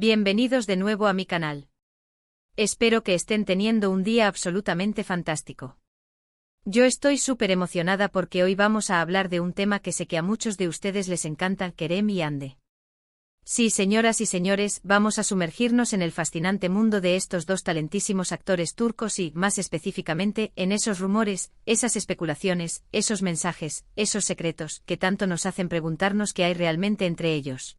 Bienvenidos de nuevo a mi canal. Espero que estén teniendo un día absolutamente fantástico. Yo estoy súper emocionada porque hoy vamos a hablar de un tema que sé que a muchos de ustedes les encanta, Kerem y Hande. Sí, señoras y señores, vamos a sumergirnos en el fascinante mundo de estos dos talentísimos actores turcos y, más específicamente, en esos rumores, esas especulaciones, esos mensajes, esos secretos, que tanto nos hacen preguntarnos qué hay realmente entre ellos.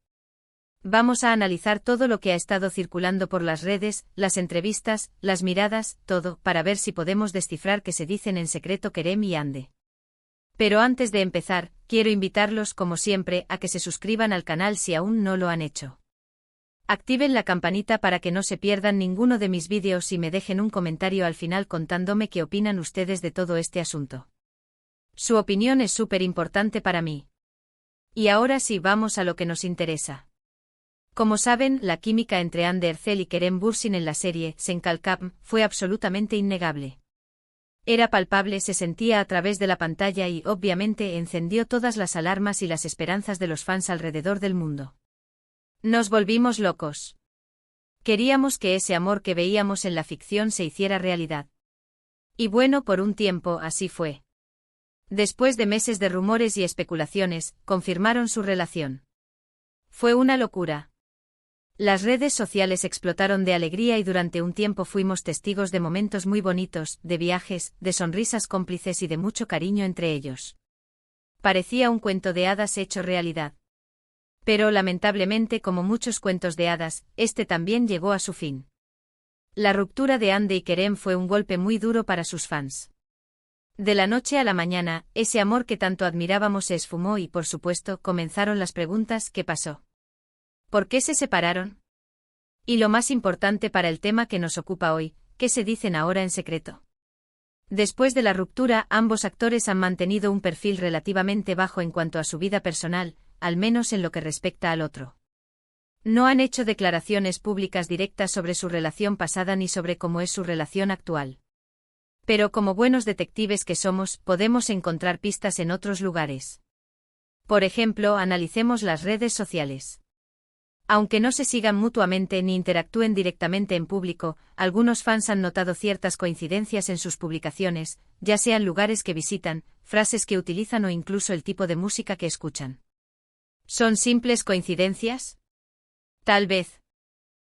Vamos a analizar todo lo que ha estado circulando por las redes, las entrevistas, las miradas, todo, para ver si podemos descifrar qué se dicen en secreto Kerem y Hande. Pero antes de empezar, quiero invitarlos, como siempre, a que se suscriban al canal si aún no lo han hecho. Activen la campanita para que no se pierdan ninguno de mis vídeos y me dejen un comentario al final contándome qué opinan ustedes de todo este asunto. Su opinión es súper importante para mí. Y ahora sí, vamos a lo que nos interesa. Como saben, la química entre Hande Erçel y Kerem Bürsin en la serie Senkalkam fue absolutamente innegable. Era palpable, se sentía a través de la pantalla y, obviamente, encendió todas las alarmas y las esperanzas de los fans alrededor del mundo. Nos volvimos locos. Queríamos que ese amor que veíamos en la ficción se hiciera realidad. Y bueno, por un tiempo así fue. Después de meses de rumores y especulaciones, confirmaron su relación. Fue una locura. Las redes sociales explotaron de alegría y durante un tiempo fuimos testigos de momentos muy bonitos, de viajes, de sonrisas cómplices y de mucho cariño entre ellos. Parecía un cuento de hadas hecho realidad. Pero lamentablemente, como muchos cuentos de hadas, este también llegó a su fin. La ruptura de Hande y Kerem fue un golpe muy duro para sus fans. De la noche a la mañana, ese amor que tanto admirábamos se esfumó y, por supuesto, comenzaron las preguntas: ¿qué pasó? ¿Por qué se separaron? Y lo más importante para el tema que nos ocupa hoy, ¿qué se dicen ahora en secreto? Después de la ruptura, ambos actores han mantenido un perfil relativamente bajo en cuanto a su vida personal, al menos en lo que respecta al otro. No han hecho declaraciones públicas directas sobre su relación pasada ni sobre cómo es su relación actual. Pero como buenos detectives que somos, podemos encontrar pistas en otros lugares. Por ejemplo, analicemos las redes sociales. Aunque no se sigan mutuamente ni interactúen directamente en público, algunos fans han notado ciertas coincidencias en sus publicaciones, ya sean lugares que visitan, frases que utilizan o incluso el tipo de música que escuchan. ¿Son simples coincidencias? Tal vez.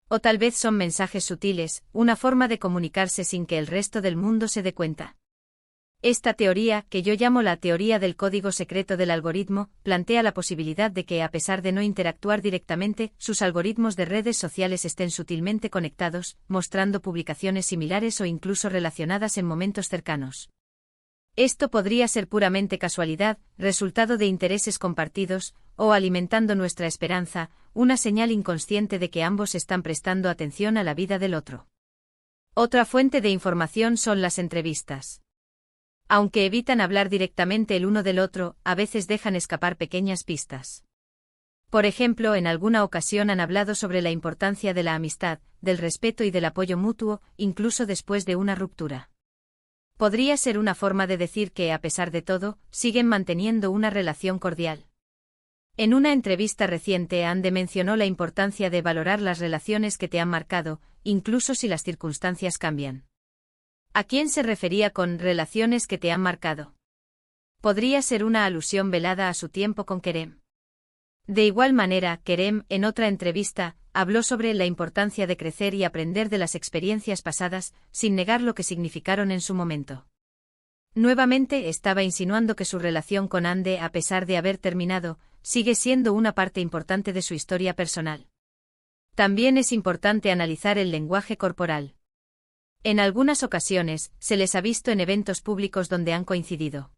O tal vez son mensajes sutiles, una forma de comunicarse sin que el resto del mundo se dé cuenta. Esta teoría, que yo llamo la teoría del código secreto del algoritmo, plantea la posibilidad de que, a pesar de no interactuar directamente, sus algoritmos de redes sociales estén sutilmente conectados, mostrando publicaciones similares o incluso relacionadas en momentos cercanos. Esto podría ser puramente casualidad, resultado de intereses compartidos, o alimentando nuestra esperanza, una señal inconsciente de que ambos están prestando atención a la vida del otro. Otra fuente de información son las entrevistas. Aunque evitan hablar directamente el uno del otro, a veces dejan escapar pequeñas pistas. Por ejemplo, en alguna ocasión han hablado sobre la importancia de la amistad, del respeto y del apoyo mutuo, incluso después de una ruptura. Podría ser una forma de decir que, a pesar de todo, siguen manteniendo una relación cordial. En una entrevista reciente, Hande mencionó la importancia de valorar las relaciones que te han marcado, incluso si las circunstancias cambian. ¿A quién se refería con relaciones que te han marcado? Podría ser una alusión velada a su tiempo con Kerem. De igual manera, Kerem, en otra entrevista, habló sobre la importancia de crecer y aprender de las experiencias pasadas, sin negar lo que significaron en su momento. Nuevamente estaba insinuando que su relación con Hande, a pesar de haber terminado, sigue siendo una parte importante de su historia personal. También es importante analizar el lenguaje corporal. En algunas ocasiones, se les ha visto en eventos públicos donde han coincidido.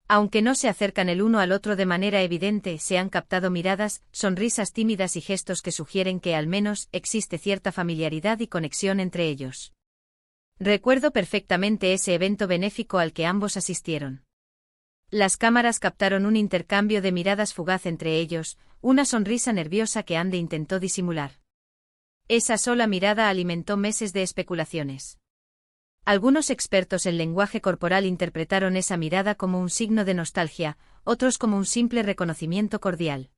Aunque no se acercan el uno al otro de manera evidente, se han captado miradas, sonrisas tímidas y gestos que sugieren que al menos existe cierta familiaridad y conexión entre ellos. Recuerdo perfectamente ese evento benéfico al que ambos asistieron. Las cámaras captaron un intercambio de miradas fugaz entre ellos, una sonrisa nerviosa que Hande intentó disimular. Esa sola mirada alimentó meses de especulaciones. Algunos expertos en lenguaje corporal interpretaron esa mirada como un signo de nostalgia, otros como un simple reconocimiento cordial.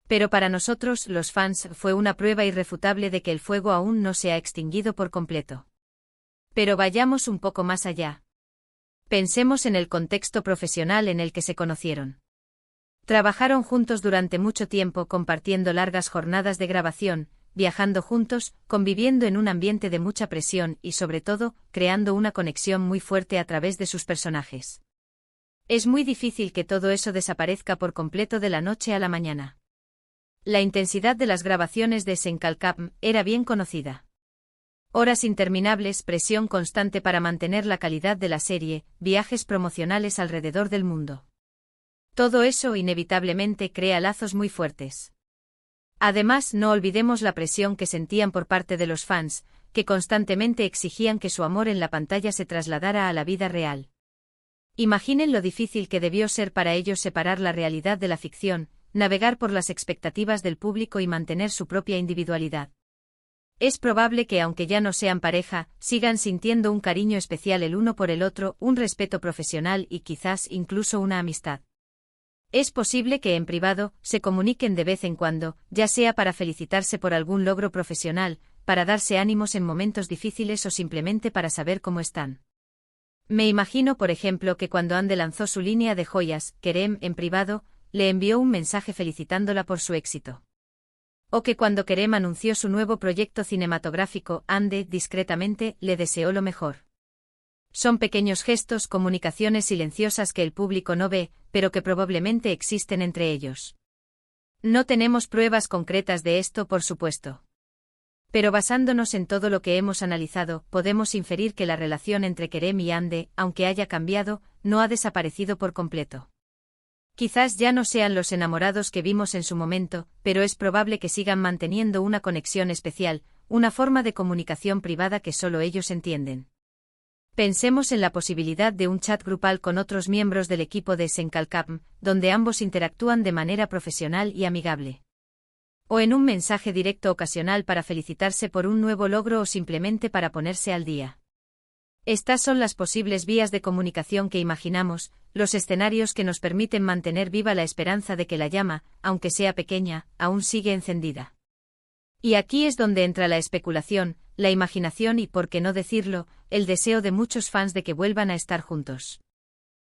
Pero para nosotros, los fans, fue una prueba irrefutable de que el fuego aún no se ha extinguido por completo. Pero vayamos un poco más allá. Pensemos en el contexto profesional en el que se conocieron. Trabajaron juntos durante mucho tiempo compartiendo largas jornadas de grabación, viajando juntos, conviviendo en un ambiente de mucha presión y, sobre todo, creando una conexión muy fuerte a través de sus personajes. Es muy difícil que todo eso desaparezca por completo de la noche a la mañana. La intensidad de las grabaciones de Senkalkam era bien conocida. Horas interminables, presión constante para mantener la calidad de la serie, viajes promocionales alrededor del mundo. Todo eso inevitablemente crea lazos muy fuertes. Además, no olvidemos la presión que sentían por parte de los fans, que constantemente exigían que su amor en la pantalla se trasladara a la vida real. Imaginen lo difícil que debió ser para ellos separar la realidad de la ficción, navegar por las expectativas del público y mantener su propia individualidad. Es probable que, aunque ya no sean pareja, sigan sintiendo un cariño especial el uno por el otro, un respeto profesional y quizás incluso una amistad. Es posible que en privado se comuniquen de vez en cuando, ya sea para felicitarse por algún logro profesional, para darse ánimos en momentos difíciles o simplemente para saber cómo están. Me imagino, por ejemplo, que cuando Ande lanzó su línea de joyas, Kerem, en privado, le envió un mensaje felicitándola por su éxito. O que cuando Kerem anunció su nuevo proyecto cinematográfico, Ande, discretamente, le deseó lo mejor. Son pequeños gestos, comunicaciones silenciosas que el público no ve, pero que probablemente existen entre ellos. No tenemos pruebas concretas de esto, por supuesto. Pero basándonos en todo lo que hemos analizado, podemos inferir que la relación entre Kerem y Ande, aunque haya cambiado, no ha desaparecido por completo. Quizás ya no sean los enamorados que vimos en su momento, pero es probable que sigan manteniendo una conexión especial, una forma de comunicación privada que solo ellos entienden. Pensemos en la posibilidad de un chat grupal con otros miembros del equipo de Senkalkam, donde ambos interactúan de manera profesional y amigable. O en un mensaje directo ocasional para felicitarse por un nuevo logro o simplemente para ponerse al día. Estas son las posibles vías de comunicación que imaginamos, los escenarios que nos permiten mantener viva la esperanza de que la llama, aunque sea pequeña, aún sigue encendida. Y aquí es donde entra la especulación, la imaginación y, por qué no decirlo, el deseo de muchos fans de que vuelvan a estar juntos.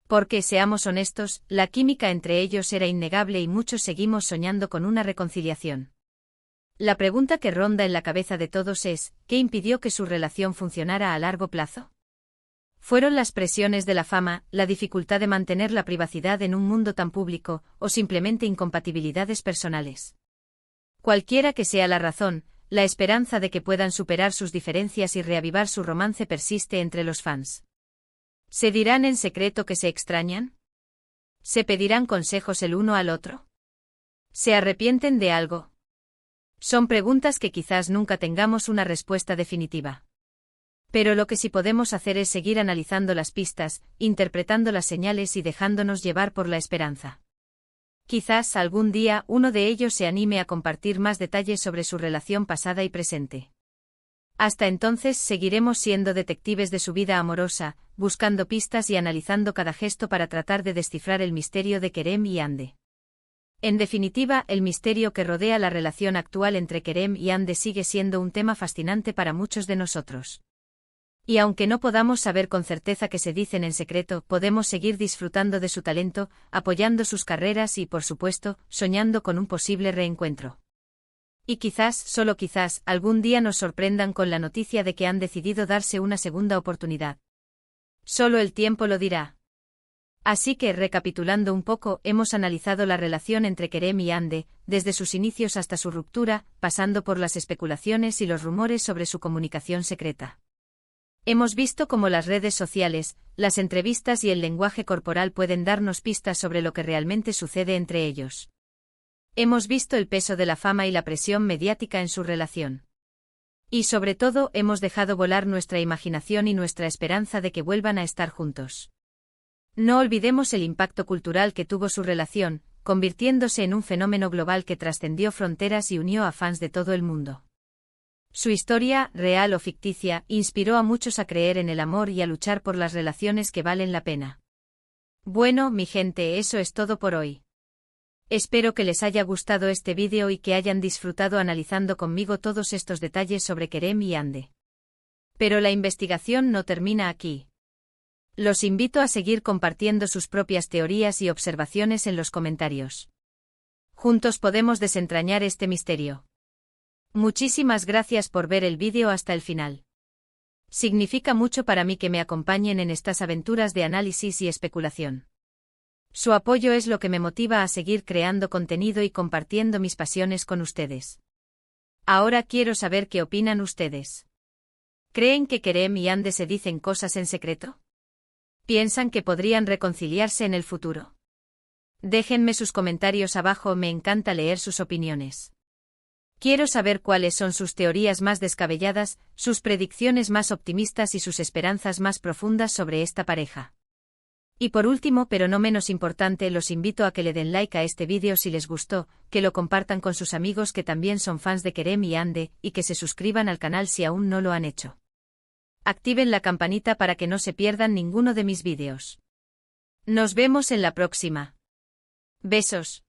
Porque, seamos honestos, la química entre ellos era innegable y muchos seguimos soñando con una reconciliación. La pregunta que ronda en la cabeza de todos es, ¿qué impidió que su relación funcionara a largo plazo? ¿Fueron las presiones de la fama, la dificultad de mantener la privacidad en un mundo tan público, o simplemente incompatibilidades personales? Cualquiera que sea la razón, la esperanza de que puedan superar sus diferencias y reavivar su romance persiste entre los fans. ¿Se dirán en secreto que se extrañan? ¿Se pedirán consejos el uno al otro? ¿Se arrepienten de algo? Son preguntas que quizás nunca tengamos una respuesta definitiva. Pero lo que sí podemos hacer es seguir analizando las pistas, interpretando las señales y dejándonos llevar por la esperanza. Quizás algún día uno de ellos se anime a compartir más detalles sobre su relación pasada y presente. Hasta entonces seguiremos siendo detectives de su vida amorosa, buscando pistas y analizando cada gesto para tratar de descifrar el misterio de Kerem y Ande. En definitiva, el misterio que rodea la relación actual entre Kerem y Ande sigue siendo un tema fascinante para muchos de nosotros. Y aunque no podamos saber con certeza qué se dicen en secreto, podemos seguir disfrutando de su talento, apoyando sus carreras y, por supuesto, soñando con un posible reencuentro. Y quizás, solo quizás, algún día nos sorprendan con la noticia de que han decidido darse una segunda oportunidad. Solo el tiempo lo dirá. Así que, recapitulando un poco, hemos analizado la relación entre Kerem y Ande, desde sus inicios hasta su ruptura, pasando por las especulaciones y los rumores sobre su comunicación secreta. Hemos visto cómo las redes sociales, las entrevistas y el lenguaje corporal pueden darnos pistas sobre lo que realmente sucede entre ellos. Hemos visto el peso de la fama y la presión mediática en su relación. Y sobre todo, hemos dejado volar nuestra imaginación y nuestra esperanza de que vuelvan a estar juntos. No olvidemos el impacto cultural que tuvo su relación, convirtiéndose en un fenómeno global que trascendió fronteras y unió a fans de todo el mundo. Su historia, real o ficticia, inspiró a muchos a creer en el amor y a luchar por las relaciones que valen la pena. Bueno, mi gente, eso es todo por hoy. Espero que les haya gustado este vídeo y que hayan disfrutado analizando conmigo todos estos detalles sobre Kerem y Hande. Pero la investigación no termina aquí. Los invito a seguir compartiendo sus propias teorías y observaciones en los comentarios. Juntos podemos desentrañar este misterio. Muchísimas gracias por ver el vídeo hasta el final. Significa mucho para mí que me acompañen en estas aventuras de análisis y especulación. Su apoyo es lo que me motiva a seguir creando contenido y compartiendo mis pasiones con ustedes. Ahora quiero saber qué opinan ustedes. ¿Creen que Kerem y Hande se dicen cosas en secreto? ¿Piensan que podrían reconciliarse en el futuro? Déjenme sus comentarios abajo, me encanta leer sus opiniones. Quiero saber cuáles son sus teorías más descabelladas, sus predicciones más optimistas y sus esperanzas más profundas sobre esta pareja. Y por último, pero no menos importante, los invito a que le den like a este vídeo si les gustó, que lo compartan con sus amigos que también son fans de Kerem y Hande, y que se suscriban al canal si aún no lo han hecho. Activen la campanita para que no se pierdan ninguno de mis vídeos. Nos vemos en la próxima. Besos.